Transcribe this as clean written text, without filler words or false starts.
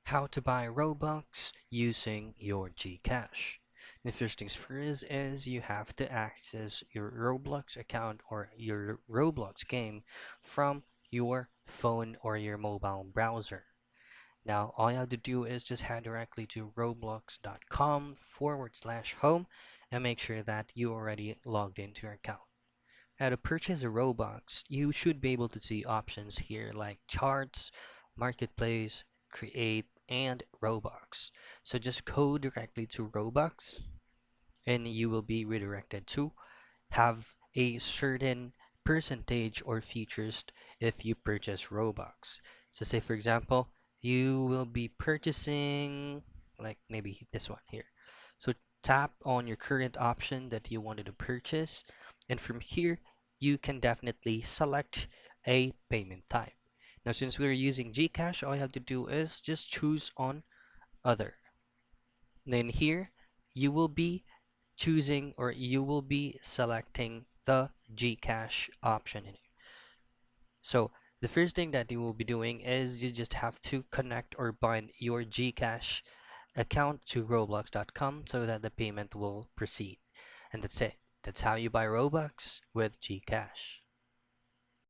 How to buy Robux using your Gcash. The first things first is you have to access your Roblox account or your Roblox game from your phone or your mobile browser. Now, all you have to do is just head directly to roblox.com/home and make sure that you already logged into your account. Now, to purchase a Robux, you should be able to see options here like charts, marketplace, create, and Robux. So just go directly to Robux and you will be redirected to have a certain percentage or features if you purchase Robux. So say for example, you will be purchasing like maybe this one here. So tap on your current option that you wanted to purchase, and from here you can definitely select a payment type. Now since we're using Gcash, all you have to do is just choose on other. Then here you will be choosing or you will be selecting the Gcash option in it. So the first thing that you will be doing is you just have to connect or bind your Gcash account to roblox.com so that the payment will proceed. And that's it. That's how you buy Robux with Gcash.